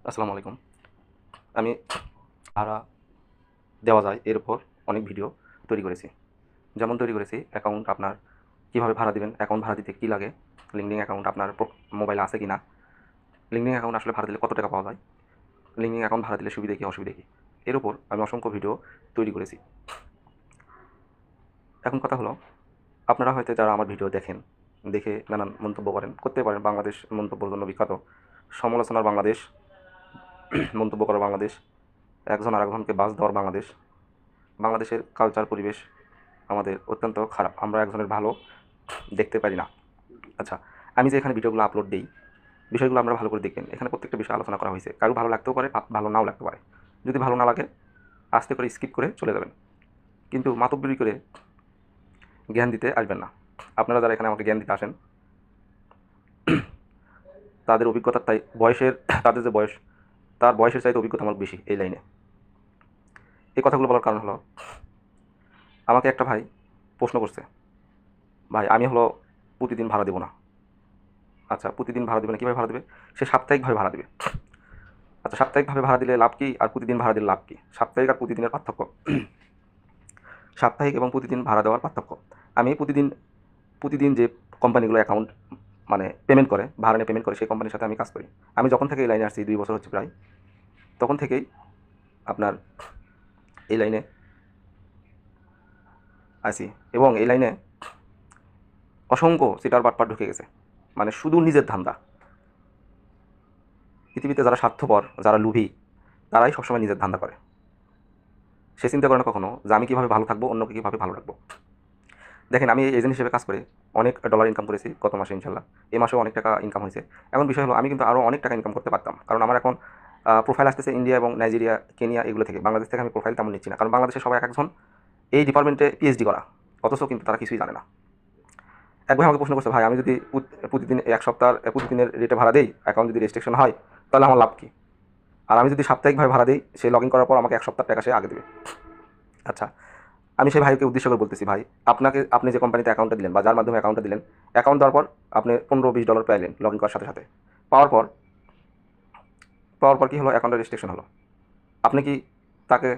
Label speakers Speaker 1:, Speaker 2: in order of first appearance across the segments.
Speaker 1: আসসালামু আলাইকুম। আমি ভাড়া দেওয়া যায় এর উপর অনেক ভিডিও তৈরি করেছি। যেমন তৈরি করেছি অ্যাকাউন্ট আপনার কীভাবে ভাড়া দিবেন, অ্যাকাউন্ট ভাড়া দিতে কী লাগে, লিঙ্কিং অ্যাকাউন্ট আপনার মোবাইলে আছে কি না, লিঙ্কিং অ্যাকাউন্ট আসলে ভাড়া দিলে কত টাকা পাওয়া যায়, লিঙ্কিং অ্যাকাউন্ট ভাড়া দিলে সুবিধা কী অসুবিধা কী, এর উপর আমি অসংখ্য ভিডিও তৈরি করেছি। এখন কথা হলো, আপনারা হয়তো যারা আমার ভিডিও দেখেন, দেখে নানান মন্তব্য করেন, করতে পারেন। বাংলাদেশ মন্তব্যের জন্য বিখ্যাত, সমালোচনার বাংলাদেশ, মন্তব্য করা বাংলাদেশ, একজন আরেকজনকে বাস দেওয়ার বাংলাদেশ। বাংলাদেশের কালচার পরিবেশ আমাদের অত্যন্ত খারাপ, আমরা একজনের ভালো দেখতে পারি না। আচ্ছা, আমি যে এখানে ভিডিওগুলো আপলোড দিই, বিষয়গুলো আমরা ভালো করে দেখবেন। এখানে প্রত্যেকটা বিষয় আলোচনা করা হয়েছে, কারো ভালো লাগতেও পারে, ভালো নাও লাগতে পারে। যদি ভালো না লাগে আস্তে করে স্কিপ করে চলে যাবেন, কিন্তু মাতব্বরি করে জ্ঞান দিতে আসবেন না। আপনারা যারা এখানে আমাকে জ্ঞান দিতে আসেন, তাদের অভিজ্ঞতার তাই বয়সের, তাদের যে বয়স, তার বয়সের চাইতে অভিজ্ঞতা আমার বেশি এই লাইনে। এই কথাগুলো বলার কারণ হলো, আমাকে একটা ভাই প্রশ্ন করছে, ভাই আমি হলো প্রতিদিন ভাড়া দেবো না। আচ্ছা, প্রতিদিন ভাড়া দেবে না, কীভাবে ভাড়া দেবে? সে সাপ্তাহিকভাবে ভাড়া দেবে। আচ্ছা, সাপ্তাহিকভাবে ভাড়া দিলে লাভ কী, আর প্রতিদিন ভাড়া দিলে লাভ কী? সাপ্তাহিক আর প্রতিদিনের পার্থক্য, সাপ্তাহিক এবং প্রতিদিন ভাড়া দেওয়ার পার্থক্য। আমি প্রতিদিন যে কোম্পানিগুলো অ্যাকাউন্ট মানে পেমেন্ট করে, ভাড়া নিয়ে পেমেন্ট করে, সেই কোম্পানির সাথে আমি কাজ করি। আমি যখন থেকে এই লাইনে আসছি, 2 বছর হচ্ছে প্রায়, তখন থেকেই আপনার এই লাইনে আছি, এবং এই লাইনে অসংখ্য সিটার বাটপার ঢুকে গেছে, মানে শুধু নিজের ধান্দা। পৃথিবীতে যারা স্বার্থপর, যারা লোভী, তারাই সবসময় নিজের ধান্দা করে। সে চিন্তা করে না কখনো যে আমি কীভাবে ভালো থাকবো, অন্যকে কীভাবে ভালো রাখবো। দেখেন, আমি এজেন্ট হিসেবে কাজ করে অনেক ডলার ইনকাম করেছি গত মাসে, ইনশাল্লাহ এই মাসেও অনেক টাকা ইনকাম হয়েছে। এখন বিষয় হলো, আমি কিন্তু আরও অনেক টাকা ইনকাম করতে পারতাম, কারণ আমার এখন প্রোফাইল আসতেছে ইন্ডিয়া এবং নাইজেরিয়া, কেনিয়া, এগুলো থেকে। বাংলাদেশ থেকে আমি প্রোফাইল তেমন নিচ্ছি না, কারণ বাংলাদেশে সবাই এক একজন এই ডিপার্টমেন্টে পিএইচডি করা, অথচ কিন্তু তারা কিছুই জানে না। এক ভাই আমাকে প্রশ্ন করছে, ভাই আমি যদি প্রতিদিন এক সপ্তাহ প্রতিদিনের রেটে ভাড়া দিই, অ্যাকাউন্ট যদি রেজিস্ট্রেশন হয়, তাহলে আমার লাভ কী? আর আমি যদি সাপ্তাহিকভাবে ভাড়া দিই, সে লগ ইন করার পর আমাকে 1 সপ্তাহ টাকা সে আগে দেবে। আচ্ছা, আমি সেই ভাইকে উদ্দেশ্য করে বলতেছি, ভাই আপনি যে কোম্পানিতে অ্যাকাউন্টটা দিলেন, বা যার মাধ্যমে অ্যাকাউন্টটা দিলেন, অ্যাকাউন্ট দেওয়ার পর আপনি $15-20 পাইলেন লগ ইন করার সাথে সাথে। পাওয়ার পর কী হলো, অ্যাকাউন্টের রেজিস্ট্রেশন হলো। আপনি কি তাকে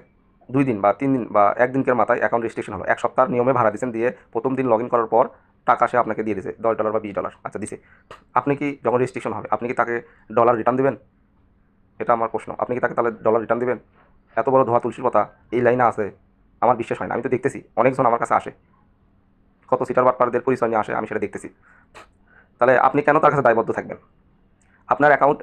Speaker 1: 2 দিন বা 3 দিন বা 1 দিনকের মাথায় অ্যাকাউন্ট রেজিস্ট্রেশন হলো, 1 সপ্তাহের নিয়মে ভাড়া দিয়েছেন, দিয়ে প্রথম দিন লগ ইন করার পর টাকা সে আপনাকে দিয়ে দিয়েছে $10 বা $20, আচ্ছা দিছে। আপনি কি যখন রেজিস্ট্রেশন হবে, আপনি কি তাকে ডলার রিটার্ন দেবেন? এটা আমার প্রশ্ন। আপনি কি তাকে তাহলে ডলার রিটার্ন দেবেন? এত বড় ধোয়া তুলসীর পাতা এই লাইনে আছে, আমার বিশ্বাস হয় না। আমি তো দেখতেছি অনেকজন আমার কাছে আসে, কত সিটার বাটপারদের পরিচয় নিয়ে আসে, আমি সেটা দেখতেছি। তাহলে আপনি কেন তার কাছে দায়বদ্ধ থাকবেন? আপনার অ্যাকাউন্ট